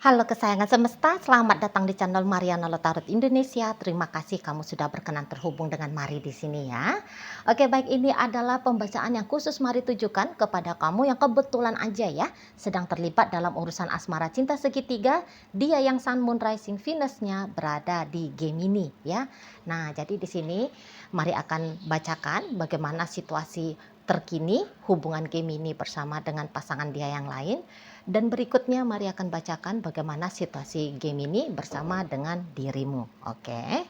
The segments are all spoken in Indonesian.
Halo kesayangan semesta, selamat datang di channel Mariana Lotarut Indonesia. Terima kasih kamu sudah berkenan terhubung dengan Mari di sini ya. Oke, baik, ini adalah pembacaan yang khusus Mari tujukan kepada kamu yang kebetulan aja ya sedang terlibat dalam urusan asmara cinta segitiga. Dia yang Sun Moon Rising Venus-nya berada di Gemini ya. Nah, jadi di sini Mari akan bacakan bagaimana situasi terkini hubungan Gemini bersama dengan pasangan dia yang lain. Dan berikutnya mari akan bacakan bagaimana situasi Gemini bersama dengan dirimu. Oke.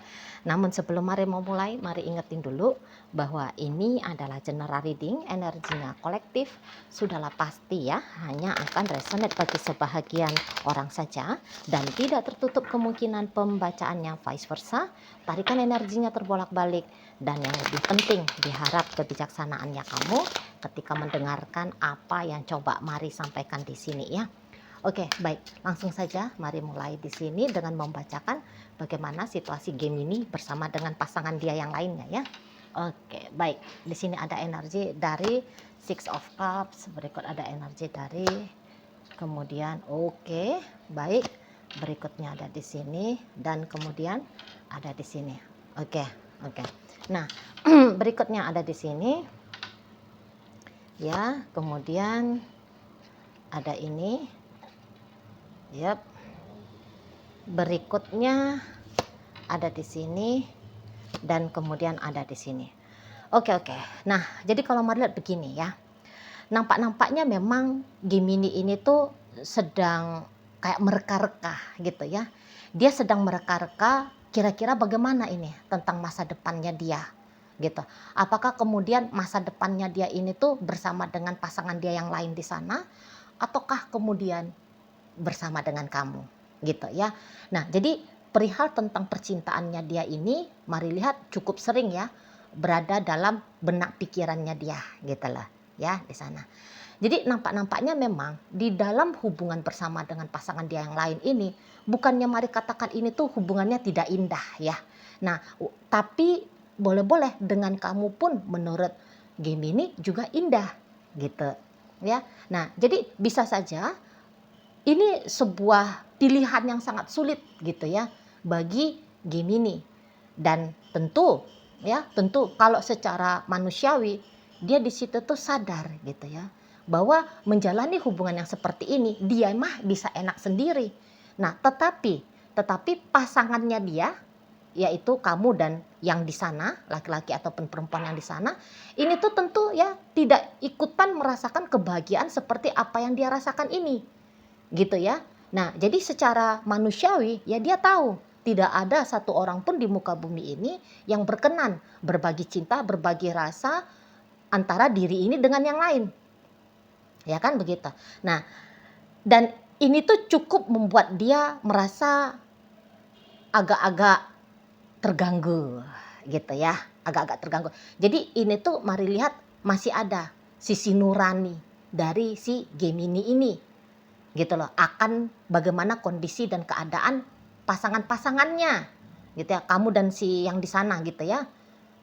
Namun sebelum mari memulai, mari ingetin dulu bahwa ini adalah general reading, energinya kolektif. Sudahlah pasti ya, hanya akan resonate bagi sebahagian orang saja dan tidak tertutup kemungkinan pembacaannya vice versa. Tarikan energinya terbolak-balik dan yang lebih penting diharap kebijaksanaannya kamu ketika mendengarkan apa yang coba Mari sampaikan di sini ya. Oke, baik. Langsung saja mari mulai di sini dengan membacakan bagaimana situasi Gemini bersama dengan pasangan dia yang lainnya ya. Oke, baik. Di sini ada energi dari Six of Cups, berikut ada energi dari kemudian oke, baik. Berikutnya ada di sini dan kemudian ada di sini. Oke, oke. Nah, berikutnya ada di sini ya, kemudian ada ini. Yap. Berikutnya ada di sini dan kemudian ada di sini. Oke, oke. Nah, jadi kalau Mari lihat begini ya. Nampaknya memang Gemini ini tuh sedang kayak mereka-reka gitu ya. Dia sedang mereka-reka kira-kira bagaimana ini tentang masa depannya dia gitu. Apakah kemudian masa depannya dia ini tuh bersama dengan pasangan dia yang lain di sana ataukah kemudian bersama dengan kamu gitu ya. Nah, jadi perihal tentang percintaannya dia ini Mari lihat cukup sering ya berada dalam benak pikirannya dia gitu loh ya di sana. Jadi nampaknya memang di dalam hubungan bersama dengan pasangan dia yang lain ini bukannya Mari katakan ini tuh hubungannya tidak indah ya. Nah, tapi boleh-boleh dengan kamu pun menurut Gemini juga indah gitu ya. Nah, jadi bisa saja ini sebuah pilihan yang sangat sulit gitu ya bagi Gemini. Dan tentu kalau secara manusiawi dia di situ tuh sadar gitu ya bahwa menjalani hubungan yang seperti ini dia mah bisa enak sendiri. Nah, tetapi pasangannya dia yaitu kamu dan yang di sana, laki-laki ataupun perempuan yang di sana, ini tuh tentu ya tidak ikutan merasakan kebahagiaan seperti apa yang dia rasakan ini. Gitu ya. Nah, jadi secara manusiawi ya dia tahu tidak ada satu orang pun di muka bumi ini yang berkenan berbagi cinta, berbagi rasa antara diri ini dengan yang lain. Ya kan begitu. Nah, dan ini tuh cukup membuat dia merasa agak-agak terganggu gitu ya, agak-agak terganggu. Jadi ini tuh Mari lihat masih ada sisi nurani dari si Gemini ini gitu loh, akan bagaimana kondisi dan keadaan pasangan-pasangannya gitu ya, kamu dan si yang di sana gitu ya.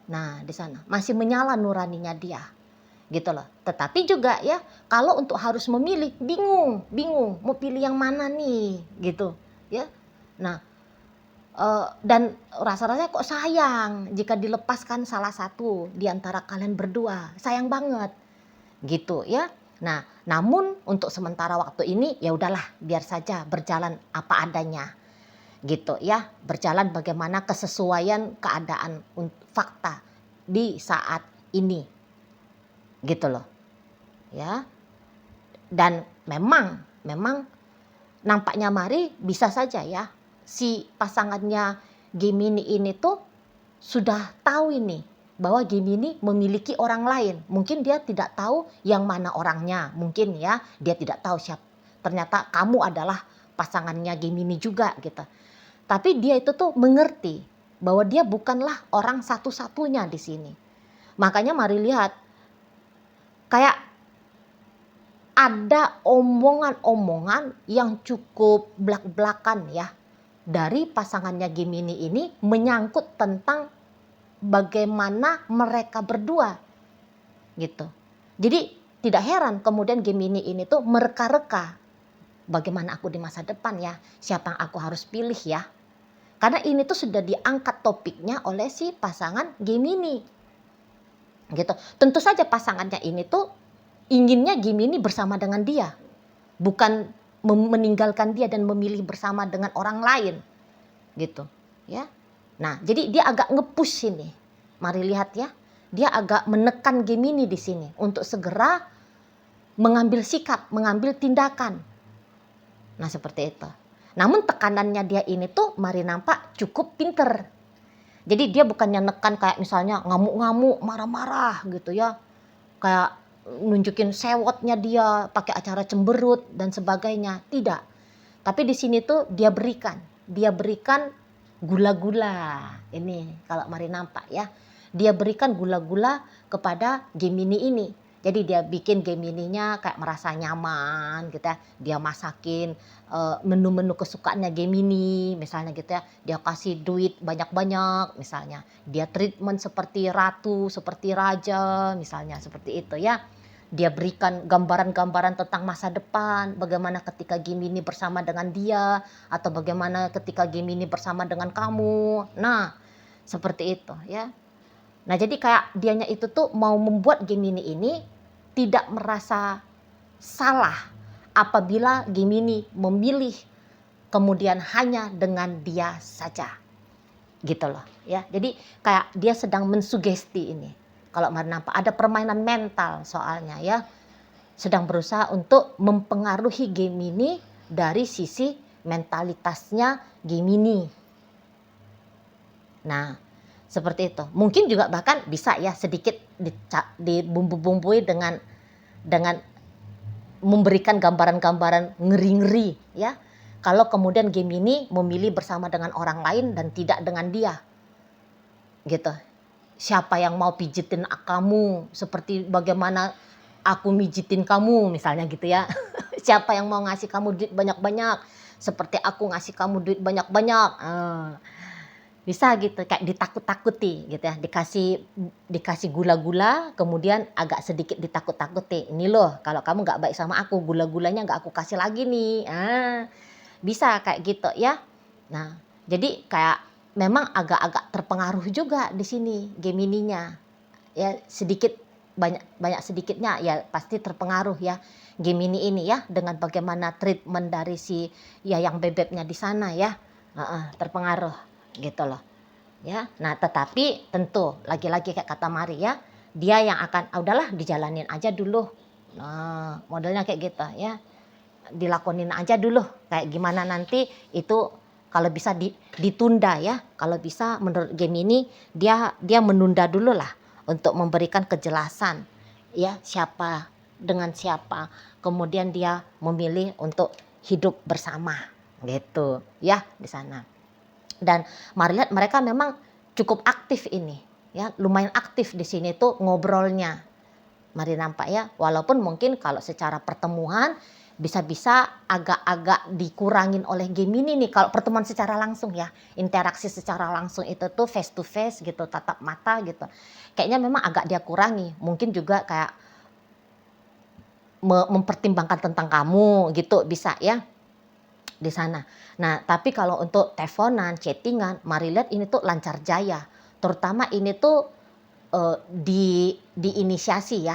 Nah, di sana masih menyala nuraninya dia gitu loh. Tetapi juga ya kalau untuk harus memilih bingung mau pilih yang mana nih gitu ya. Nah, dan rasa-rasanya kok sayang jika dilepaskan salah satu di antara kalian berdua, sayang banget gitu ya. Nah, namun untuk sementara waktu ini ya udahlah biar saja berjalan apa adanya gitu ya. Berjalan bagaimana kesesuaian keadaan fakta di saat ini gitu loh ya. Dan memang nampaknya Mari bisa saja ya si pasangannya Gemini ini tuh sudah tahu ini bahwa Gemini memiliki orang lain. Mungkin dia tidak tahu yang mana orangnya. Mungkin ya dia tidak tahu siapa. Ternyata kamu adalah pasangannya Gemini juga gitu. Tapi dia itu tuh mengerti bahwa dia bukanlah orang satu-satunya di sini. Makanya Mari lihat kayak ada omongan-omongan yang cukup belak-belakan ya dari pasangannya Gemini ini menyangkut tentang bagaimana mereka berdua gitu. Jadi tidak heran kemudian Gemini ini tuh mereka-reka bagaimana aku di masa depan ya, siapa yang aku harus pilih ya. Karena ini tuh sudah diangkat topiknya oleh si pasangan Gemini. Gitu. Tentu saja pasangannya ini tuh inginnya Gemini bersama dengan dia, bukan meninggalkan dia dan memilih bersama dengan orang lain. Gitu, ya. Nah, jadi dia agak nge-push ini. Mari lihat ya. Dia agak menekan Gemini di sini untuk segera mengambil sikap, mengambil tindakan. Nah, seperti itu. Namun tekanannya dia ini tuh mari nampak cukup pinter. Jadi dia bukannya nekan kayak misalnya ngamuk-ngamuk, marah-marah gitu ya. Kayak nunjukin sewotnya dia, pakai acara cemberut dan sebagainya. Tidak. Tapi di sini tuh dia berikan gula-gula. Ini kalau mari nampak ya. Dia berikan gula-gula kepada Gemini ini. Jadi dia bikin Gemininya kayak merasa nyaman gitu ya. Dia masakin menu-menu kesukaannya Gemini misalnya gitu ya. Dia kasih duit banyak-banyak misalnya. Dia treatment seperti ratu, seperti raja misalnya seperti itu ya. Dia berikan gambaran-gambaran tentang masa depan, bagaimana ketika Gemini bersama dengan dia, atau bagaimana ketika Gemini bersama dengan kamu. Nah, seperti itu ya. Nah, jadi kayak dianya itu tuh mau membuat Gemini ini tidak merasa salah apabila Gemini memilih kemudian hanya dengan dia saja. Gitu loh ya. Jadi kayak dia sedang mensugesti ini. Kalau mari nampak ada permainan mental soalnya ya. Sedang berusaha untuk mempengaruhi Gemini dari sisi mentalitasnya Gemini. Nah, seperti itu. Mungkin juga bahkan bisa ya sedikit dibumbu-bumbui dengan memberikan gambaran-gambaran ngeri-ngeri ya. Kalau kemudian Gemini memilih bersama dengan orang lain dan tidak dengan dia. Gitu. Siapa yang mau pijitin kamu seperti bagaimana aku mijitin kamu misalnya gitu ya. Siapa yang mau ngasih kamu duit banyak-banyak seperti aku ngasih kamu duit banyak-banyak. Bisa gitu kayak ditakut-takuti gitu ya. Dikasih gula-gula kemudian agak sedikit ditakut-takuti. Ini loh kalau kamu gak baik sama aku, gula-gulanya gak aku kasih lagi nih. Bisa kayak gitu ya. Nah, jadi kayak memang agak-agak terpengaruh juga di sini Gemininya. Ya sedikit banyak sedikitnya ya pasti terpengaruh ya Gemini ini ya dengan bagaimana treatment dari si ya yang bebeknya di sana ya. Terpengaruh gitu loh. Ya. Nah, tetapi tentu lagi-lagi kayak kata Mari ya, dia yang akan udahlah dijalanin aja dulu. Nah, modelnya kayak gitu ya. Dilakonin aja dulu kayak gimana nanti itu kalau bisa ditunda ya. Kalau bisa menurut Gemini dia menunda dulu lah untuk memberikan kejelasan ya siapa dengan siapa. Kemudian dia memilih untuk hidup bersama gitu ya di sana. Dan mari lihat mereka memang cukup aktif ini ya, lumayan aktif di sini tuh ngobrolnya. Mari nampak ya, walaupun mungkin kalau secara pertemuan bisa-bisa agak-agak dikurangin oleh Gemini nih kalau pertemuan secara langsung ya. Interaksi secara langsung itu tuh face to face gitu, tatap mata gitu. Kayaknya memang agak dia kurangi. Mungkin juga kayak mempertimbangkan tentang kamu gitu bisa ya di sana. Nah, tapi kalau untuk teleponan, chattingan, mari lihat ini tuh lancar jaya. Terutama ini tuh diinisiasi ya.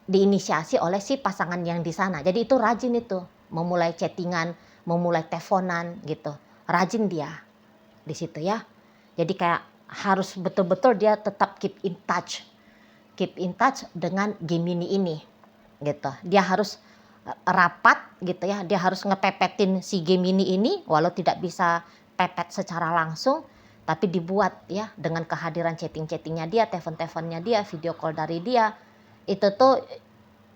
Diinisiasi oleh si pasangan yang di sana. Jadi itu rajin itu, memulai chattingan, memulai teleponan gitu. Rajin dia di situ ya. Jadi kayak harus betul-betul dia tetap keep in touch. Keep in touch dengan Gemini ini gitu. Dia harus rapat gitu ya, dia harus ngepepetin si Gemini ini walau tidak bisa pepet secara langsung tapi dibuat ya dengan kehadiran chatting-chattingnya dia, telepon-teleponnya dia, video call dari dia. Itu tuh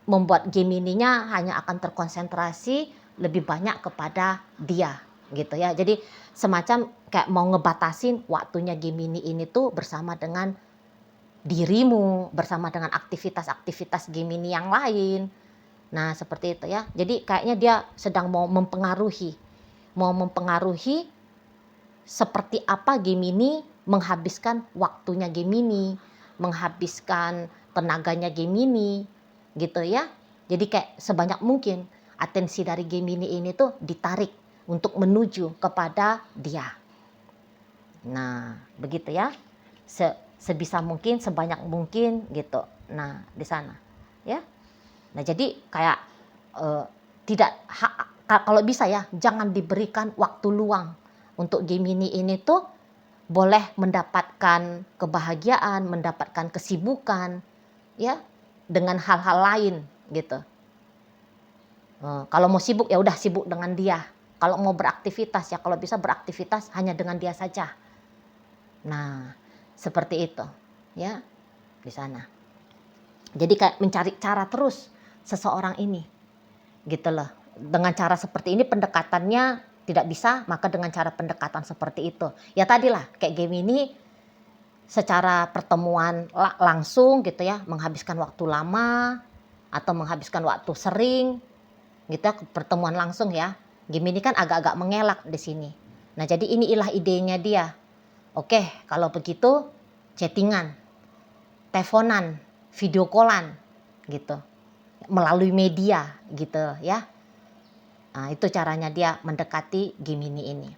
membuat Gemininya hanya akan terkonsentrasi lebih banyak kepada dia gitu ya. Jadi semacam kayak mau ngebatasin waktunya Gemini ini tuh bersama dengan dirimu, bersama dengan aktivitas-aktivitas Gemini yang lain. Nah, seperti itu ya. Jadi kayaknya dia sedang mau mempengaruhi seperti apa Gemini menghabiskan waktunya Gemini, menghabiskan tenaganya Gemini gitu ya. Jadi kayak sebanyak mungkin atensi dari Gemini ini tuh ditarik untuk menuju kepada dia. Nah, begitu ya. Sebisa mungkin, sebanyak mungkin gitu. Nah, di sana, ya. Nah, jadi kayak tidak kalau bisa ya, jangan diberikan waktu luang untuk Gemini ini tuh boleh mendapatkan kebahagiaan, mendapatkan kesibukan, ya, dengan hal-hal lain gitu. Kalau mau sibuk ya udah sibuk dengan dia. Kalau mau beraktivitas ya kalau bisa beraktivitas hanya dengan dia saja. Nah, seperti itu, ya, di sana. Jadi kayak mencari cara terus seseorang ini, gitu loh. Dengan cara seperti ini pendekatannya tidak bisa, maka dengan cara pendekatan seperti itu. Ya tadilah kayak Gemini secara pertemuan langsung gitu ya, menghabiskan waktu lama atau menghabiskan waktu sering gitu ya, pertemuan langsung ya. Gemini kan agak-agak mengelak di sini. Nah, jadi inilah idenya dia. Oke, kalau begitu chattingan, teleponan, video callan gitu. Melalui media gitu ya. Nah, itu caranya dia mendekati Gemini ini.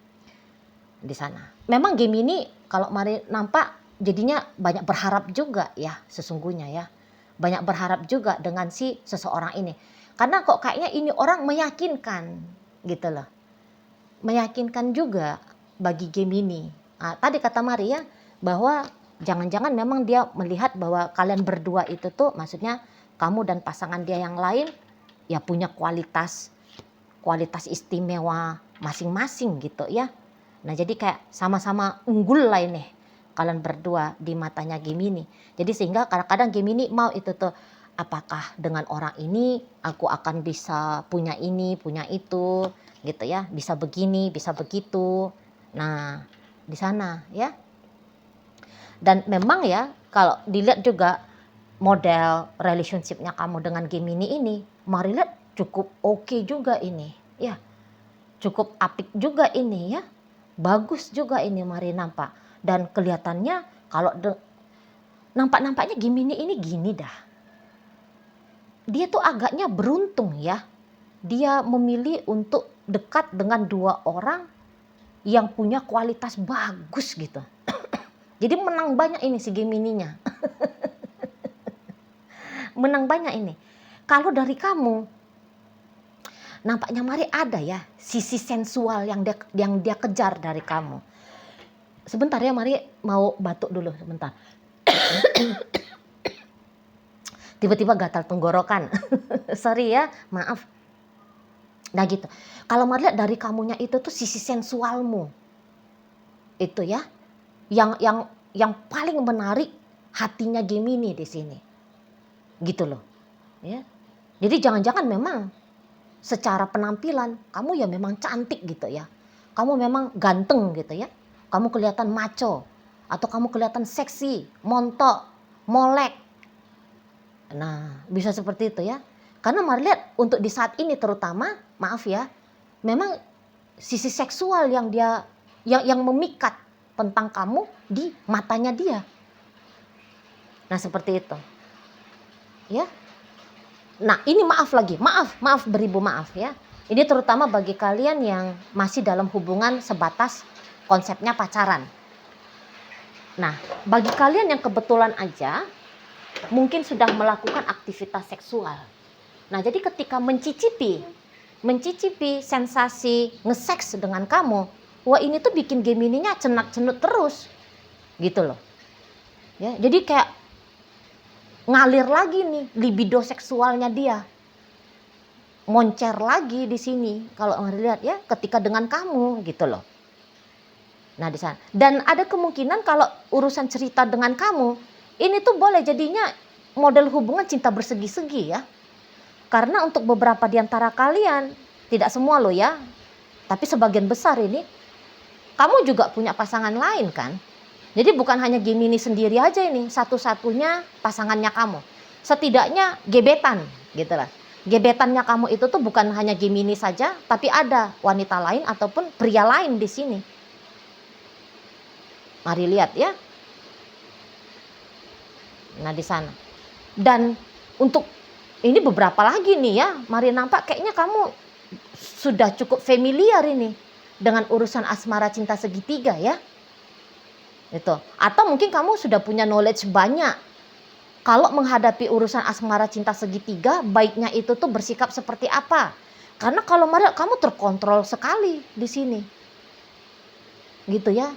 Di sana. Memang Gemini kalau mari nampak jadinya banyak berharap juga ya sesungguhnya ya. Banyak berharap juga dengan si seseorang ini. Karena kok kayaknya ini orang meyakinkan gitu loh. Meyakinkan juga bagi Gemini. Nah, tadi kata Maria bahwa jangan-jangan memang dia melihat bahwa kalian berdua itu tuh maksudnya kamu dan pasangan dia yang lain ya punya kualitas istimewa masing-masing gitu ya. Nah, jadi kayak sama-sama unggul lah ini kalian berdua di matanya Gemini. Jadi sehingga kadang-kadang Gemini mau itu tuh, apakah dengan orang ini aku akan bisa punya ini, punya itu gitu ya, bisa begini, bisa begitu. Nah, di sana ya. Dan memang ya kalau dilihat juga model relationship-nya kamu dengan Gemini ini, mari lihat cukup oke juga ini ya. Cukup apik juga ini ya. Bagus juga ini mari nampak. Dan kelihatannya kalau nampak-nampaknya Gemini ini gini dah. Dia tuh agaknya beruntung ya. Dia memilih untuk dekat dengan dua orang yang punya kualitas bagus gitu. Jadi menang banyak ini si Gemininya. Menang banyak ini. Kalau dari kamu, nampaknya mari ada ya sisi sensual yang dia kejar dari kamu. Sebentar ya, Mari mau batuk dulu sebentar. Tiba-tiba gatal tenggorokan. Sorry ya, maaf. Nah gitu. Kalau Mari lihat dari kamunya itu tuh sisi sensualmu. Itu ya. Yang paling menarik hatinya Gemini di sini. Gitu loh. Ya. Jadi jangan-jangan memang secara penampilan kamu ya memang cantik gitu ya. Kamu memang ganteng gitu ya. Kamu kelihatan maco atau kamu kelihatan seksi, montok, molek. Nah, bisa seperti itu ya. Karena mari lihat untuk di saat ini terutama, maaf ya, memang sisi seksual yang dia yang memikat tentang kamu di matanya dia. Nah, seperti itu. Ya. Nah, ini maaf beribu maaf ya. Ini terutama bagi kalian yang masih dalam hubungan sebatas konsepnya pacaran. Nah, bagi kalian yang kebetulan aja mungkin sudah melakukan aktivitas seksual. Nah, jadi ketika mencicipi sensasi nge-seks dengan kamu, wah ini tuh bikin Gemininya cenut-cenut terus. Gitu loh. Ya, jadi kayak ngalir lagi nih libido seksualnya dia. Moncer lagi di sini kalau ngelihat ya ketika dengan kamu gitu loh. Nah, di sana. Dan ada kemungkinan kalau urusan cerita dengan kamu, ini tuh boleh jadinya model hubungan cinta bersegi-segi ya. Karena untuk beberapa di antara kalian, tidak semua loh ya, tapi sebagian besar ini, kamu juga punya pasangan lain kan. Jadi bukan hanya Gemini sendiri aja ini, satu-satunya pasangannya kamu. Setidaknya gebetan gitu lah. Gebetannya kamu itu tuh bukan hanya Gemini saja, tapi ada wanita lain ataupun pria lain di sini. Mari lihat ya. Nah, di sana. Dan untuk ini beberapa lagi nih ya, mari nampak kayaknya kamu sudah cukup familiar ini dengan urusan asmara cinta segitiga ya. Itu. Atau mungkin kamu sudah punya knowledge banyak. Kalau menghadapi urusan asmara cinta segitiga, baiknya itu tuh bersikap seperti apa? Karena kalau Maria kamu terkontrol sekali di sini. Gitu ya.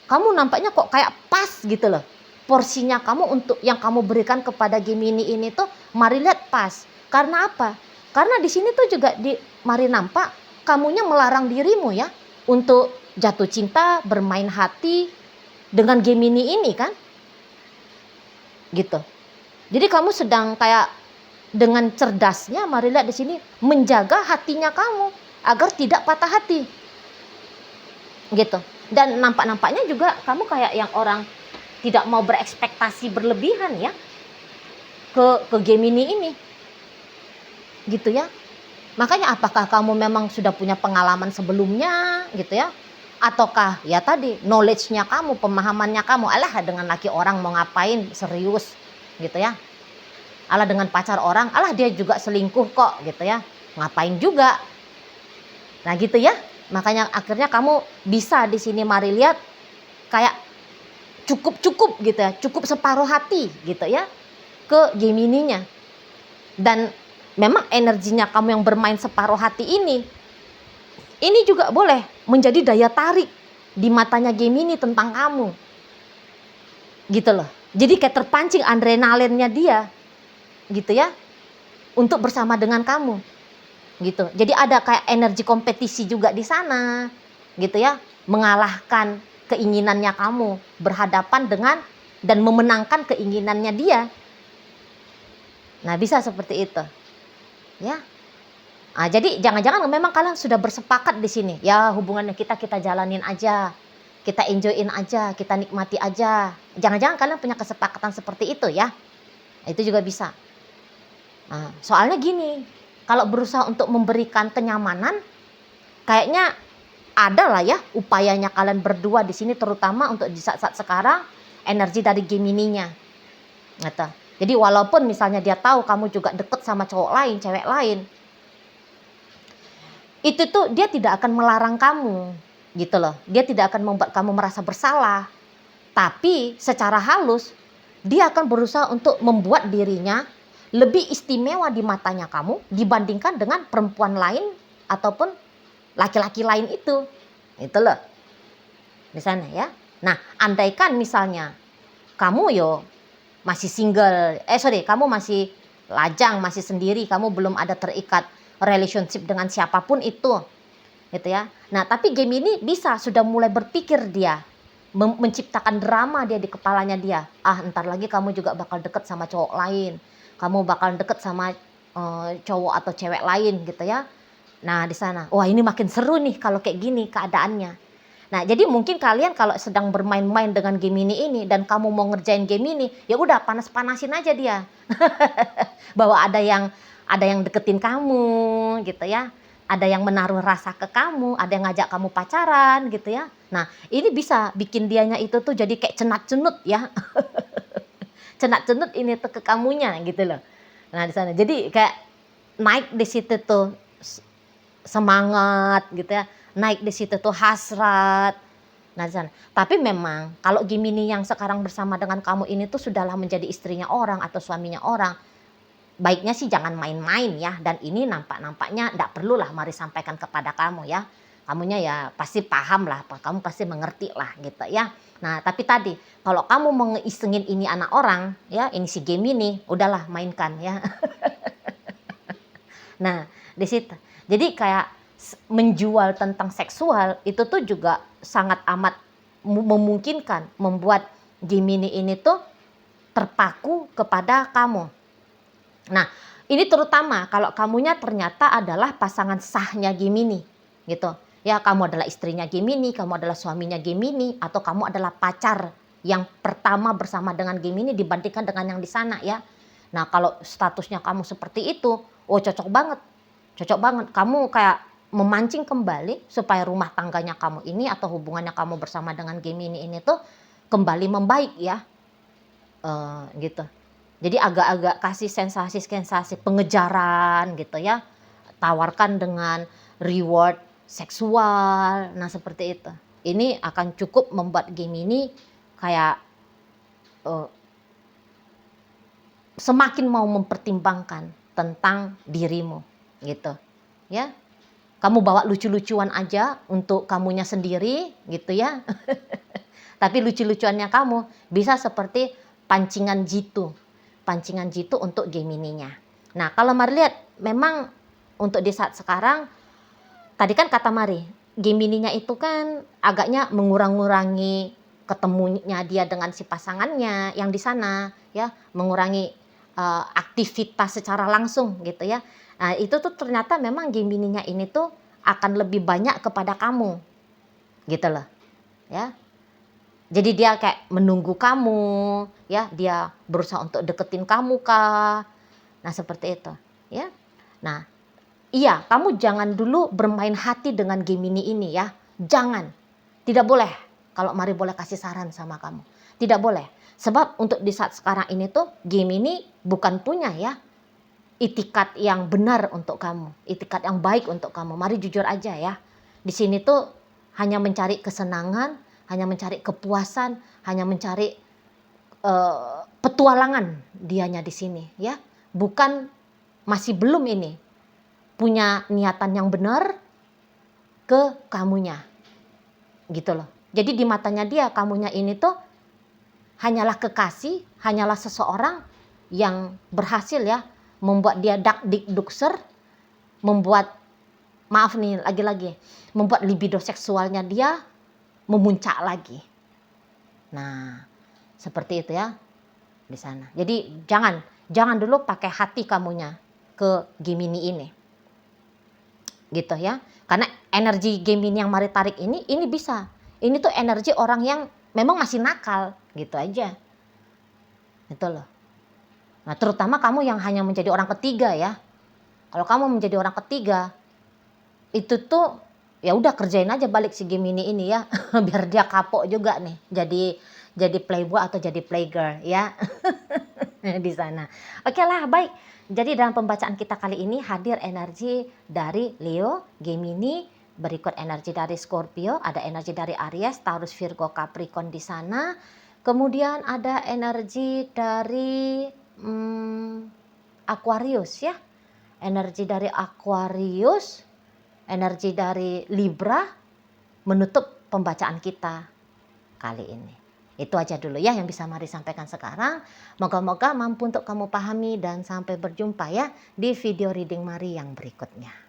Kamu nampaknya kok kayak pas gitu loh. Porsinya kamu untuk yang kamu berikan kepada Gemini ini tuh mari lihat pas. Karena apa? Karena di sini tuh juga mari nampak kamunya melarang dirimu ya untuk jatuh cinta, bermain hati dengan Gemini ini kan. Gitu. Jadi kamu sedang kayak dengan cerdasnya mari lihat di sini menjaga hatinya kamu agar tidak patah hati. Gitu. Dan nampak-nampaknya juga kamu kayak yang orang tidak mau berekspektasi berlebihan ya ke Gemini ini. Gitu ya. Makanya apakah kamu memang sudah punya pengalaman sebelumnya gitu ya? Ataukah ya tadi knowledge-nya kamu, pemahamannya kamu, alah dengan laki orang mau ngapain serius gitu ya. Alah dengan pacar orang, alah dia juga selingkuh kok gitu ya. Ngapain juga. Nah gitu ya. Makanya akhirnya kamu bisa di sini mari lihat kayak cukup gitu ya, cukup separuh hati gitu ya ke Gemininya. Dan memang energinya kamu yang bermain separuh hati ini juga boleh menjadi daya tarik di matanya Gemini tentang kamu. Gitu loh. Jadi kayak terpancing adrenalinnya dia gitu ya untuk bersama dengan kamu. Gitu. Jadi ada kayak energi kompetisi juga di sana. Gitu ya. Mengalahkan keinginannya kamu, berhadapan dengan dan memenangkan keinginannya dia. Nah, bisa seperti itu. Ya. Nah, jadi jangan-jangan memang kalian sudah bersepakat di sini. Ya, hubungannya kita jalanin aja. Kita enjoyin aja, kita nikmati aja. Jangan-jangan kalian punya kesepakatan seperti itu ya. Itu juga bisa. Nah, soalnya gini, kalau berusaha untuk memberikan kenyamanan, kayaknya ada lah ya upayanya kalian berdua di sini, terutama untuk di saat-saat sekarang energi dari Gemininya. Gitu. Jadi walaupun misalnya dia tahu kamu juga deket sama cowok lain, cewek lain, itu tuh dia tidak akan melarang kamu, gitu loh. Dia tidak akan membuat kamu merasa bersalah, tapi secara halus dia akan berusaha untuk membuat dirinya lebih istimewa di matanya kamu dibandingkan dengan perempuan lain ataupun laki-laki lain itu. Itu loh. Misalnya ya. Nah, andaikan misalnya kamu masih single, kamu masih lajang, masih sendiri, kamu belum ada terikat relationship dengan siapapun itu. Gitu ya. Nah, tapi Gemini bisa sudah mulai berpikir dia menciptakan drama dia di kepalanya dia. Ntar lagi kamu juga bakal deket sama cowok lain. Kamu bakal deket sama cowok atau cewek lain gitu ya. Nah di sana, wah ini makin seru nih kalau kayak gini keadaannya. Nah jadi mungkin kalian kalau sedang bermain-main dengan Gemini ini dan kamu mau ngerjain Gemini, ya udah panas-panasin aja dia. Bahwa ada yang deketin kamu gitu ya. Ada yang menaruh rasa ke kamu, ada yang ngajak kamu pacaran gitu ya. Nah ini bisa bikin dianya itu tuh jadi kayak cenat-cenut ya. Cenat-cenut ini tuh ke kamunya gitu loh. Nah di sana jadi kayak naik di situ tuh semangat gitu ya, naik di situ tuh hasrat. Nah di sana. Tapi memang kalau Gemini yang sekarang bersama dengan kamu ini tuh sudahlah menjadi istrinya orang atau suaminya orang, baiknya sih jangan main-main ya. Dan ini nampaknya enggak perlulah mari sampaikan kepada kamu ya. Kamunya ya pasti paham lah, kamu pasti mengerti lah gitu ya. Nah tapi tadi kalau kamu mau ngeisengin ini anak orang ya, ini si Gemini, udahlah mainkan ya. Nah di situ. Jadi kayak menjual tentang seksual itu tuh juga sangat amat memungkinkan membuat Gemini ini tuh terpaku kepada kamu. Nah ini terutama kalau kamunya ternyata adalah pasangan sahnya Gemini gitu. Ya kamu adalah istrinya Gemini, kamu adalah suaminya Gemini, atau kamu adalah pacar yang pertama bersama dengan Gemini dibandingkan dengan yang di sana ya. Nah kalau statusnya kamu seperti itu, cocok banget. Cocok banget. Kamu kayak memancing kembali supaya rumah tangganya kamu ini atau hubungannya kamu bersama dengan Gemini ini tuh kembali membaik ya. Gitu. Jadi agak-agak kasih sensasi-sensasi pengejaran gitu ya. Tawarkan dengan reward seksual. Nah, seperti itu. Ini akan cukup membuat Gemini kayak uh, semakin mau mempertimbangkan tentang dirimu gitu. Ya. Kamu bawa lucu-lucuan aja untuk kamunya sendiri gitu ya. Tapi lucu-lucuannya kamu bisa seperti pancingan jitu. Pancingan jitu untuk Gemininya. Nah, kalau Mari lihat memang untuk di saat sekarang, tadi kan kata Mari, Gemininya itu kan agaknya mengurangi ketemunya dia dengan si pasangannya yang di sana, ya, mengurangi aktivitas secara langsung gitu ya. Nah, itu tuh ternyata memang Gemininya ini tuh akan lebih banyak kepada kamu, gitu loh, ya. Jadi dia kayak menunggu kamu, ya, dia berusaha untuk deketin kamu kah. Nah, seperti itu, ya. Nah, iya, kamu jangan dulu bermain hati dengan Gemini ini ya. Jangan. Tidak boleh. Kalau Mari boleh kasih saran sama kamu. Tidak boleh. Sebab untuk di saat sekarang ini tuh Gemini bukan punya ya itikat yang benar untuk kamu, itikat yang baik untuk kamu. Mari jujur aja ya. Di sini tuh hanya mencari kesenangan, hanya mencari kepuasan, hanya mencari petualangan dianya di sini ya. Bukan, masih belum ini punya niatan yang benar ke kamunya. Gitu loh. Jadi di matanya dia kamunya ini tuh hanyalah kekasih, hanyalah seseorang yang berhasil ya membuat dia dak dik dukser, membuat, maaf nih lagi-lagi, membuat libido seksualnya dia memuncak lagi. Nah, seperti itu ya di sana. Jadi jangan dulu pakai hati kamunya ke Gemini ini. Gitu ya. Karena energi Gemini yang Mari tarik ini bisa. Ini tuh energi orang yang memang masih nakal, gitu aja. Itu loh. Nah, terutama kamu yang hanya menjadi orang ketiga ya. Kalau kamu menjadi orang ketiga, itu tuh ya udah kerjain aja balik si Gemini ini ya, biar dia kapok juga nih, jadi playboy atau jadi playgirl ya. Di sana. Oke lah, baik. Jadi dalam pembacaan kita kali ini hadir energi dari Leo, Gemini, berikut energi dari Scorpio, ada energi dari Aries, Taurus, Virgo, Capricorn di sana. Kemudian ada energi dari Aquarius ya. Energi dari Aquarius, energi dari Libra menutup pembacaan kita kali ini. Itu aja dulu ya yang bisa Mari sampaikan sekarang. Moga-moga mampu untuk kamu pahami dan sampai berjumpa ya di video reading Mari yang berikutnya.